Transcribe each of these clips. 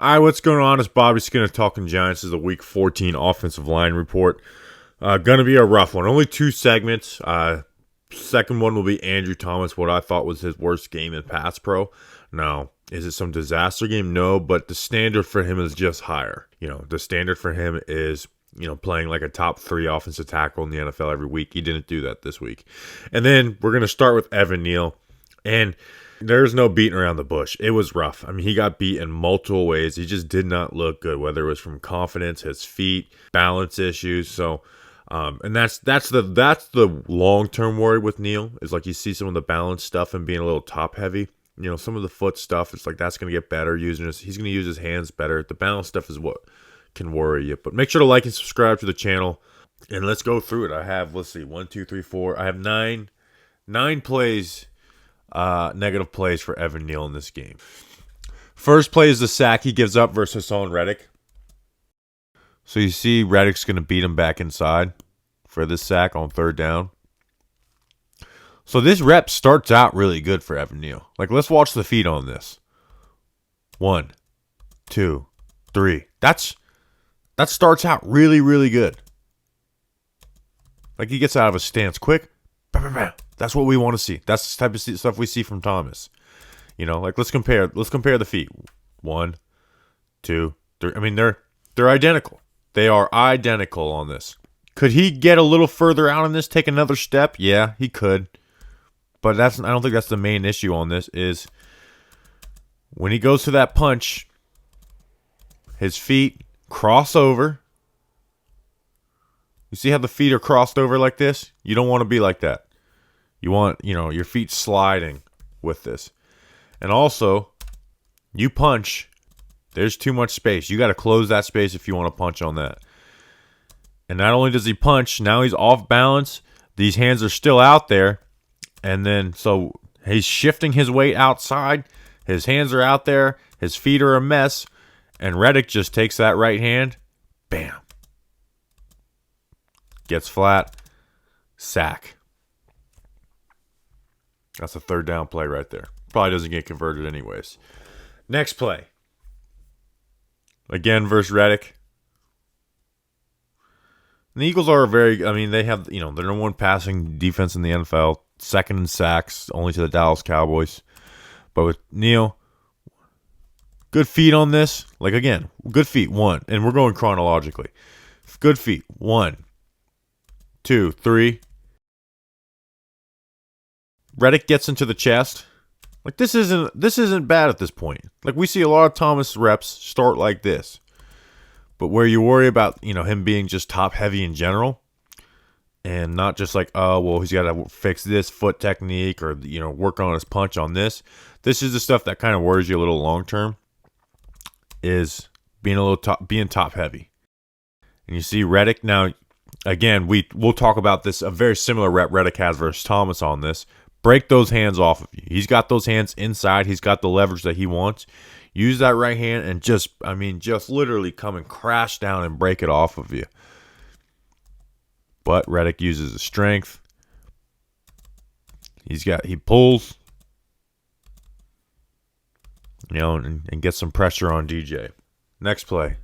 All right, what's going on? It's Bobby Skinner talking Giants. This is a Week 14 offensive line report. Gonna be a rough one. Only two segments. Second one will be Andrew Thomas, what I thought was his worst game in pass pro. Now, is it some disaster game? No, but the standard for him is just higher. The standard for him is, playing like a top 3 offensive tackle in the NFL every week. He didn't do that this week. And then we're gonna start with Evan Neal. And there's no beating around the bush. It was rough. I mean, he got beat in multiple ways. He just did not look good, whether it was from confidence, his feet, balance issues. So, and that's the long-term worry with Neal, is like you see some of the balance stuff and being a little top heavy. Some of the foot stuff, it's like that's going to get better. He's going to use his hands better. The balance stuff is what can worry you. But make sure to like and subscribe to the channel, and let's go through it. I have, let's see, 1, 2, 3, 4. I have nine plays. Negative plays for Evan Neal in this game. First play is the sack he gives up versus Hassan Reddick. So you see Reddick's going to beat him back inside for this sack on third down. So this rep starts out really good for Evan Neal. Like, let's watch the feet on this. 1, 2, 3. That starts out really, really good. Like, he gets out of his stance quick. Bam, bam, bam. That's what we want to see. That's the type of stuff we see from Thomas. Like let's compare the feet. 1, 2, 3. I mean, they're identical. They are identical on this. Could he get a little further out on this, take another step? Yeah, he could. But I don't think that's the main issue on this, is when he goes to that punch, his feet cross over. You see how the feet are crossed over like this? You don't want to be like that. You want, your feet sliding with this. And also, you punch, there's too much space. You got to close that space if you want to punch on that. And not only does he punch, now he's off balance. These hands are still out there. And then, so he's shifting his weight outside. His hands are out there. His feet are a mess. And Reddick just takes that right hand. Bam. Gets flat. Sack. That's a third down play right there. Probably doesn't get converted anyways. Next play. Again versus Reddick. And the Eagles are they have, the number 1 passing defense in the NFL. Second in sacks, only to the Dallas Cowboys. But with Neal, good feet on this. Like, again, good feet. 1. And we're going chronologically. Good feet. 1, 2, 3. Reddick gets into the chest. Like, this isn't bad at this point. Like, we see a lot of Thomas reps start like this. But where you worry about, him being just top heavy in general, and not just like, oh, well, he's got to fix this foot technique or, work on his punch on this. This is the stuff that kind of worries you a little long term, is being top heavy. And you see Reddick now, again, we'll talk about this, a very similar rep Reddick has versus Thomas on this. Break those hands off of you. He's got those hands inside. He's got the leverage that he wants. Use that right hand and just literally come and crash down and break it off of you. But Reddick uses his strength. He pulls, and gets some pressure on DJ. Next play.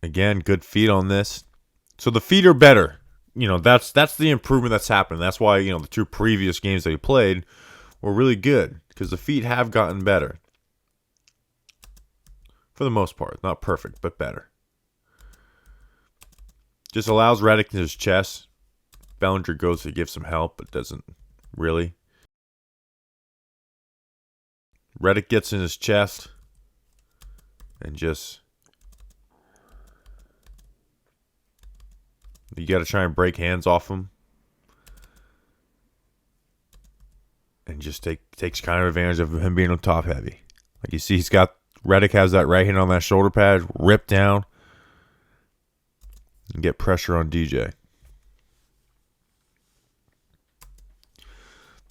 Again, good feet on this. So the feet are better. That's the improvement that's happened. That's why, the 2 previous games that he played were really good, because the feet have gotten better. For the most part. Not perfect, but better. Just allows Reddick in his chest. Bellinger goes to give some help, but doesn't really. Reddick gets in his chest and just... You got to try and break hands off him. And just takes kind of advantage of him being on top heavy. Like you see, Reddick has that right hand on that shoulder pad, rip down, and get pressure on DJ.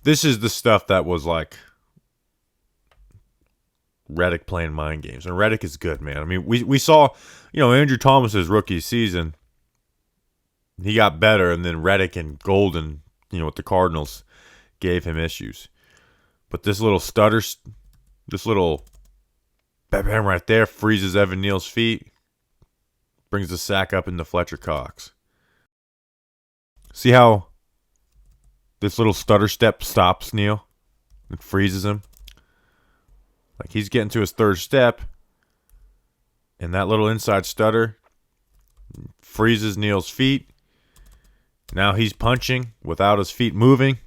This is the stuff that was like Reddick playing mind games. And Reddick is good, man. I mean, we saw, Andrew Thomas's rookie season. He got better, and then Reddick and Golden with the Cardinals gave him issues. But this little stutter, this little bam right there freezes Evan Neal's feet, brings the sack up into Fletcher Cox. See how this little stutter step stops Neal? It freezes him. Like he's getting to his third step, and that little inside stutter freezes Neal's feet. Now he's punching without his feet moving.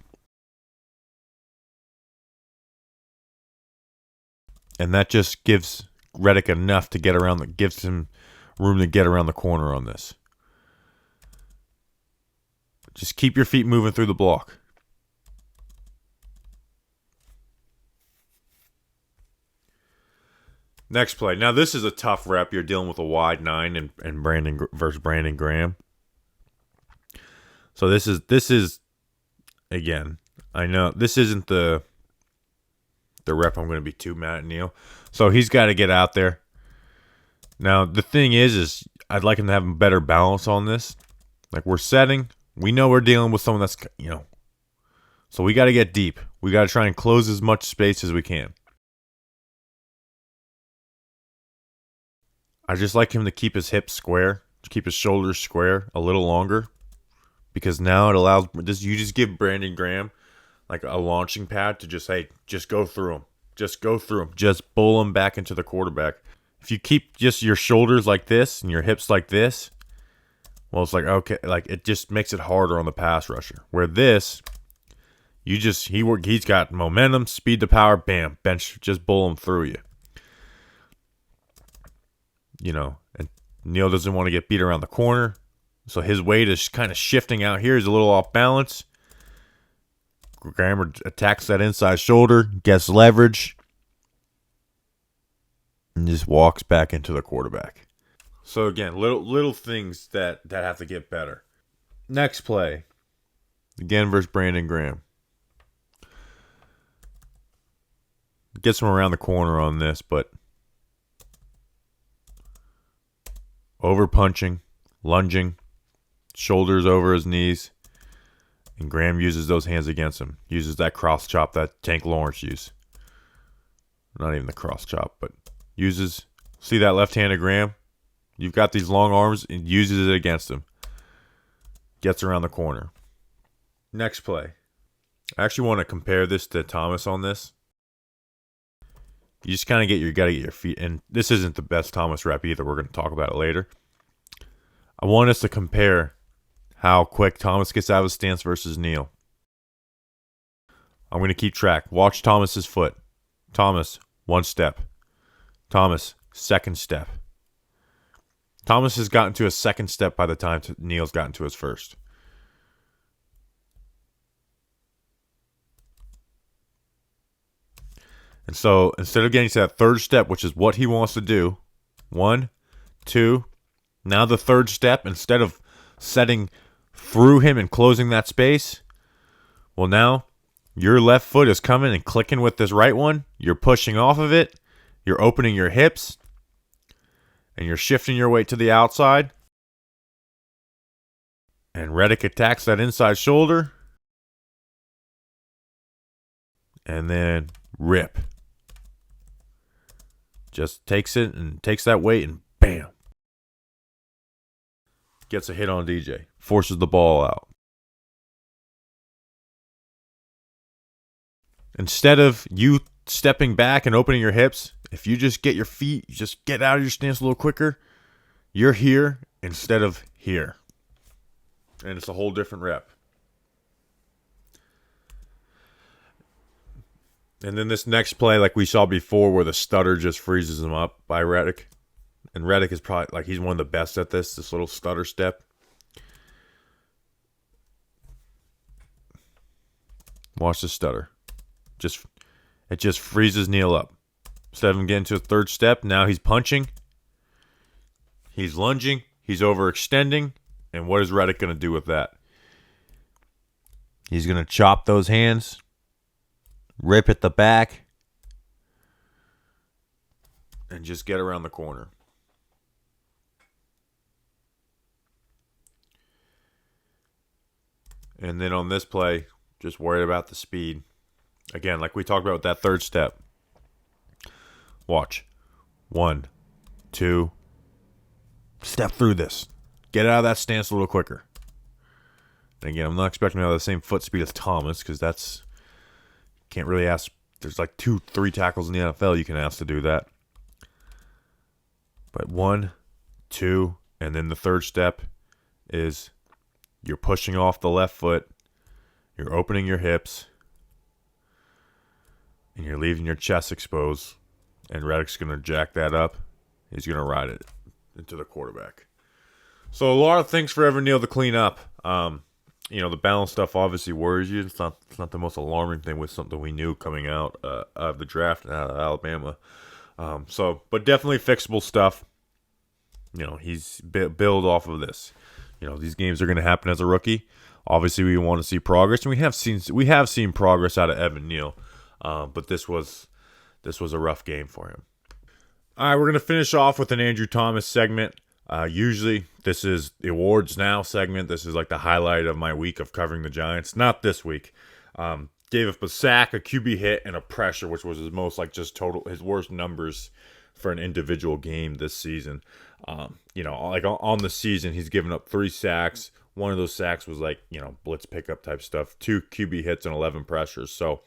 And that just gives Reddick enough to get around, gives him room to get around the corner on this. Just keep your feet moving through the block. Next play. Now this is a tough rep. You're dealing with a wide 9 and Brandon versus Brandon Graham. So this is again, I know this isn't the rep I'm going to be too mad at Neal. So he's got to get out there. Now the thing is I'd like him to have a better balance on this. Like we're setting, we know we're dealing with someone that's, so we got to get deep. We got to try and close as much space as we can. I just like him to keep his hips square, to keep his shoulders square a little longer, because now it allows you just give Brandon Graham like a launching pad to just go through him, just bull him back into the quarterback. If you keep just your shoulders like this and your hips like this, well, it's like okay, like it just makes it harder on the pass rusher. Where this, he's got momentum, speed to power, bam, bench, just bull him through you. And Neal doesn't want to get beat around the corner. So his weight is kind of shifting out here. He's a little off balance. Graham attacks that inside shoulder, gets leverage, and just walks back into the quarterback. So again, little things that have to get better. Next play. Again versus Brandon Graham. Gets him around the corner on this, but over punching, lunging, shoulders over his knees, and Graham uses those hands against him. Uses that cross chop that Tank Lawrence used. Not even the cross chop, but uses. See that left-handed Graham? You've got these long arms and uses it against him. Gets around the corner. Next play. I actually want to compare this to Thomas on this. You just kind of gotta get your feet, and this isn't the best Thomas rep either. We're going to talk about it later. I want us to compare how quick Thomas gets out of his stance versus Neal. I'm going to keep track. Watch Thomas's foot. Thomas, 1 step. Thomas, 2nd step. Thomas has gotten to his 2nd step by the time Neal's gotten to his 1st. And so instead of getting to that 3rd step, which is what he wants to do, 1, 2, now the 3rd step, instead of setting through him and closing that space, well, now your left foot is coming and clicking with this right one. You're pushing off of it. You're opening your hips. And you're shifting your weight to the outside. And Reddick attacks that inside shoulder. And then rip. Just takes it and takes that weight and bam. Gets a hit on DJ. Forces the ball out. Instead of you stepping back and opening your hips, if you just get your feet, you just get out of your stance a little quicker, you're here instead of here. And it's a whole different rep. And then this next play, like we saw before, where the stutter just freezes him up by Reddick. And Reddick is probably, like, he's one of the best at this little stutter step. Watch the stutter. It just freezes Neal up. Instead of him getting to a 3rd step, now he's punching. He's lunging. He's overextending. And what is Reddick going to do with that? He's going to chop those hands. Rip at the back. And just get around the corner. And then on this play, just worried about the speed. Again, like we talked about with that third step. Watch. 1, 2. Step through this. Get out of that stance a little quicker. And again, I'm not expecting to have the same foot speed as Thomas because that's can't really ask. There's like 2-3 tackles in the NFL you can ask to do that. But 1, 2, and then the third step is you're pushing off the left foot, you're opening your hips, and you're leaving your chest exposed. And Reddick's going to jack that up. He's going to ride it into the quarterback. So a lot of things for Neal to clean up. The balance stuff obviously worries you. It's not the most alarming thing with something we knew coming out of the draft and out of Alabama. But definitely fixable stuff. He's build off of this. These games are going to happen as a rookie. Obviously, we want to see progress, and we have seen progress out of Evan Neal. But this was a rough game for him. All right, we're going to finish off with an Andrew Thomas segment. Usually, this is the awards now segment. This is like the highlight of my week of covering the Giants. Not this week. Gave up a sack, a QB hit, and a pressure, which was his most his worst numbers for an individual game this season. On the season, he's given up 3 sacks. One of those sacks was blitz pickup type stuff. 2 QB hits and 11 pressures. So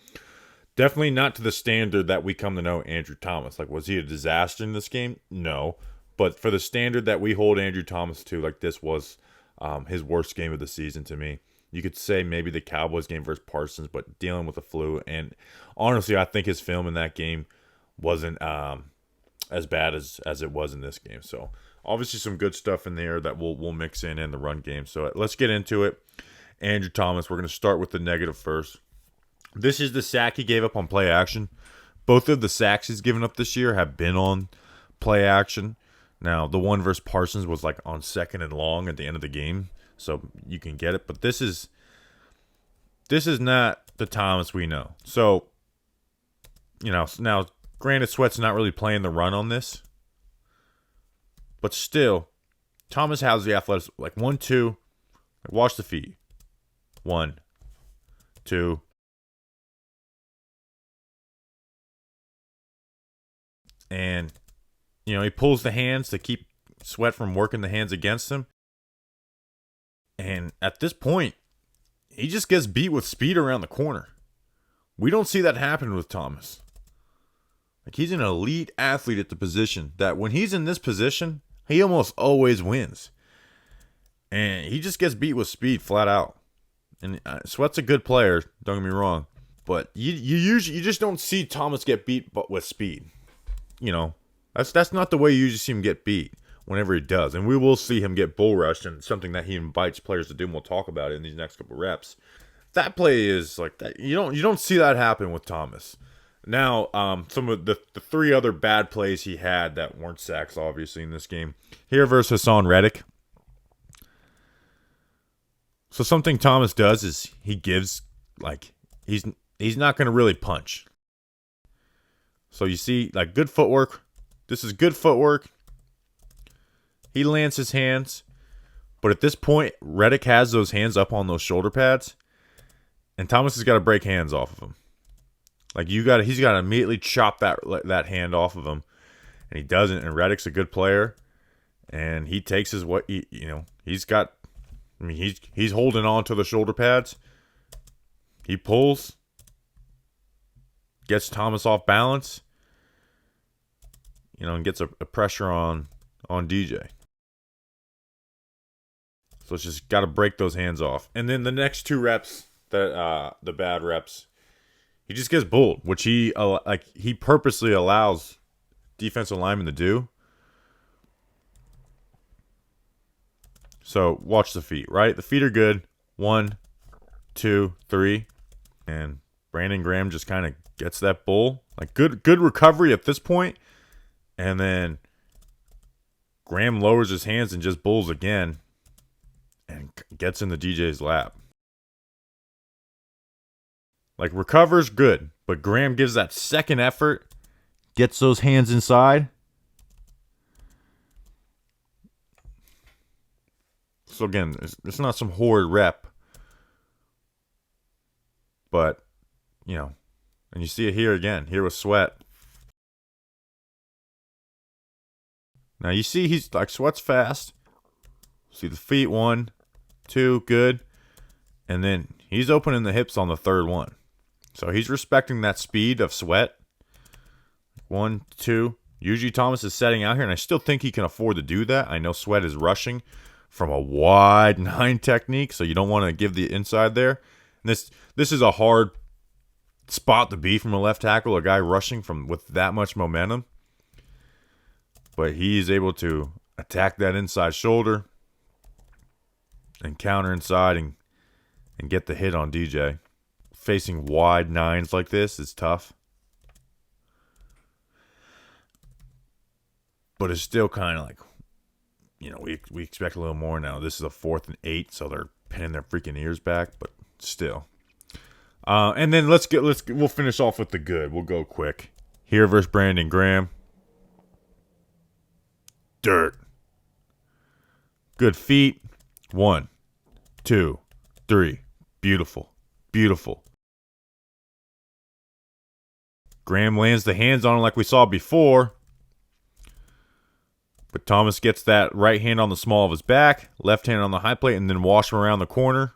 definitely not to the standard that we come to know Andrew Thomas. Was he a disaster in this game? No. But for the standard that we hold Andrew Thomas to, this was his worst game of the season to me. You could say maybe the Cowboys game versus Parsons, but dealing with the flu. And honestly, I think his film in that game wasn't as bad as it was in this game. So obviously some good stuff in there that we'll mix in the run game. So let's get into it. Andrew Thomas, we're going to start with the negative first. This is the sack he gave up on play action. Both of the sacks he's given up this year have been on play action. Now, the one versus Parsons was on 2nd and long at the end of the game, so you can get it. But this is not the Thomas we know. So, now, granted, Sweat's not really playing the run on this. But still, Thomas has the athletics, 1, 2, watch the feet. 1, 2. And, he pulls the hands to keep Sweat from working the hands against him. And at this point, he just gets beat with speed around the corner. We don't see that happen with Thomas. He's an elite athlete at the position that when he's in this position, he almost always wins. And he just gets beat with speed flat out. And Sweat's a good player, don't get me wrong. But you just don't see Thomas get beat with speed. That's not the way you usually see him get beat whenever he does. And we will see him get bull rushed, and something that he invites players to do, and we'll talk about it in these next couple reps. That play is like that. You don't see that happen with Thomas. Now, some of the 3 other bad plays he had that weren't sacks, obviously, in this game. Here versus Hassan Reddick. So something Thomas does is he gives, he's not going to really punch. So you see, good footwork. This is good footwork. He lands his hands. But at this point, Reddick has those hands up on those shoulder pads. And Thomas has got to break hands off of him. He's got to immediately chop that hand off of him. And he doesn't. And Reddick's a good player. And he takes he's holding on to the shoulder pads. He pulls. Gets Thomas off balance. And gets a pressure on DJ. So it's just got to break those hands off. And then the next 2 reps, the bad reps, he just gets bulled, which he purposely allows defensive linemen to do. So watch the feet, right? The feet are good. 1, 2, 3. And Brandon Graham just kind of gets that bull. Good recovery at this point. And then Graham lowers his hands and just bulls again and gets in the DJ's lap. Recovers good, but Graham gives that second effort, gets those hands inside. So again, it's not some horrid rep, But, you know, and you see it here again. Here with Sweat. Now you see he's like Sweat's fast. See the feet, 1, 2, good. And then he's opening the hips on the third one. So he's respecting that speed of Sweat. 1, 2. Usually Thomas is setting out here, and I still think he can afford to do that. I know Sweat is rushing from a wide 9 technique, so you don't want to give the inside there. And this is a hard spot to be from a left tackle, a guy rushing from with that much momentum. But he's able to attack that inside shoulder and counter inside and get the hit on DJ. Facing wide 9s like this is tough. But it's still kind of like, you know, we expect a little more now. This is a 4th and 8, so they're pinning their freaking ears back, but still. And then we'll finish off with the good. We'll go quick. Here versus Brandon Graham. Dirt. Good feet. 1, 2, 3. Beautiful. Beautiful. Graham lands the hands on him like we saw before. But Thomas gets that right hand on the small of his back, left hand on the high plate, and then wash him around the corner.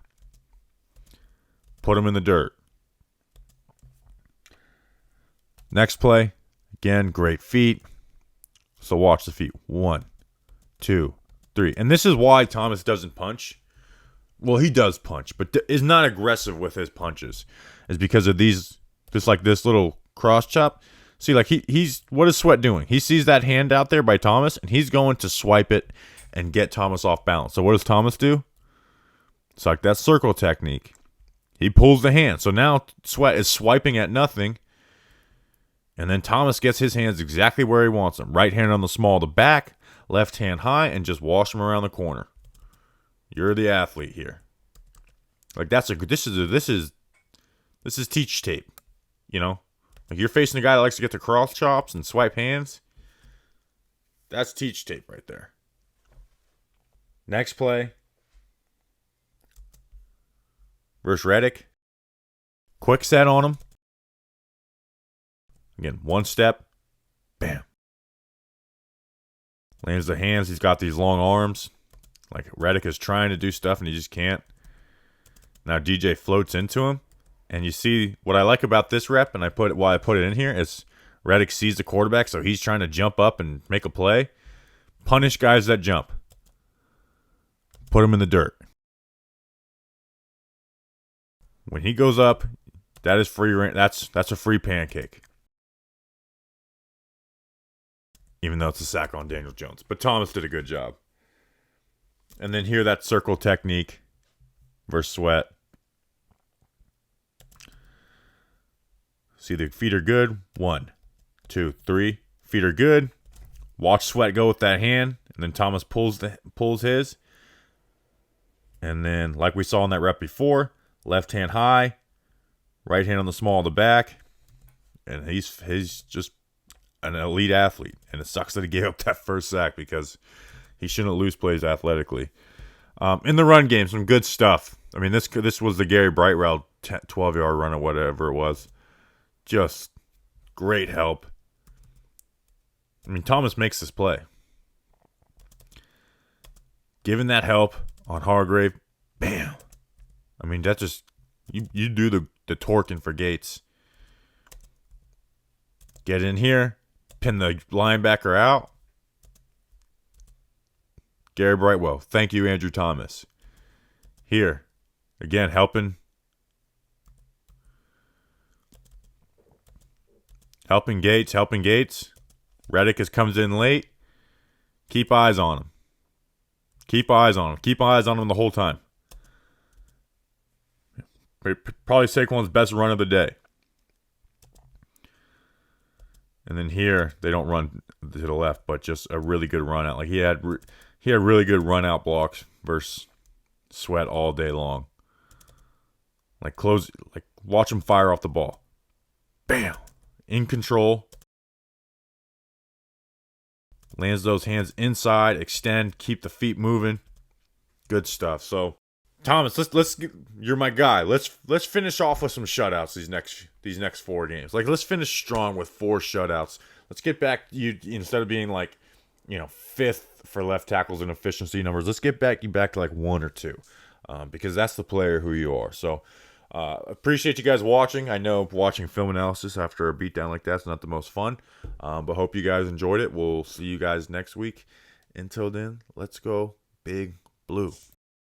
Put him in the dirt. Next play. Again, great feet. So watch the feet. 1, 2, 3. And this is why Thomas doesn't punch. Well, he does punch, but is not aggressive with his punches. Is because of these, just like this little cross chop. See, like he's what is Sweat doing? He sees that hand out there by Thomas, and he's going to swipe it and get Thomas off balance. So what does Thomas do? It's like that circle technique. He pulls the hand. So now Sweat is swiping at nothing. And then Thomas gets his hands exactly where he wants them. Right hand on the small of the back, left hand high, and just wash him around the corner. You're the athlete here. Like this is teach tape, you know? Like you're facing a guy that likes to get the cross chops and swipe hands. That's teach tape right there. Next play. Versus Reddick. Quick set on him. Again, 1 step. Bam. Lands the hands. He's got these long arms. Like Reddick is trying to do stuff and he just can't. Now DJ floats into him. And you see what I like about this rep, and why I put it in here, is Reddick sees the quarterback, so he's trying to jump up and make a play. Punish guys that jump. Put him in the dirt. When he goes up, that is free. That's a free pancake. Even though it's a sack on Daniel Jones, but Thomas did a good job. And then here, that circle technique versus Sweat. See, the feet are good. 1, 2, 3. Feet are good. Watch Sweat go with that hand. And then Thomas pulls his. And then, like we saw in that rep before, left hand high. Right hand on the small of the back. And he's just an elite athlete. And it sucks that he gave up that first sack because he shouldn't lose plays athletically. In the run game, some good stuff. I mean, this was the Gary Brightwell 12-yard run or whatever it was. Just great help. I mean, Thomas makes this play. Given that help on Hargrave, bam. I mean, that just, you do the torquing for Gates. Get in here, pin the linebacker out. Gary Brightwell. Thank you, Andrew Thomas. Here, again, helping Gates. Reddick comes in late. Keep eyes on him. Keep eyes on him the whole time. Probably Saquon's best run of the day. And then here, they don't run to the left, but just a really good run out. Like he had really good run out blocks versus Sweat all day long. Like watch him fire off the ball. Bam. In control. Lands those hands inside, extend, keep the feet moving. Good stuff. So Thomas, you're my guy. Let's finish off with some shutouts these next 4 games. Like, let's finish strong with 4 shutouts. Let's get back you instead of being like, fifth for left tackles and efficiency numbers. Let's get you back to like 1 or 2, because that's the player who you are. So, appreciate you guys watching. I know watching film analysis after a beatdown like that's not the most fun, but hope you guys enjoyed it. We'll see you guys next week. Until then, let's go Big Blue.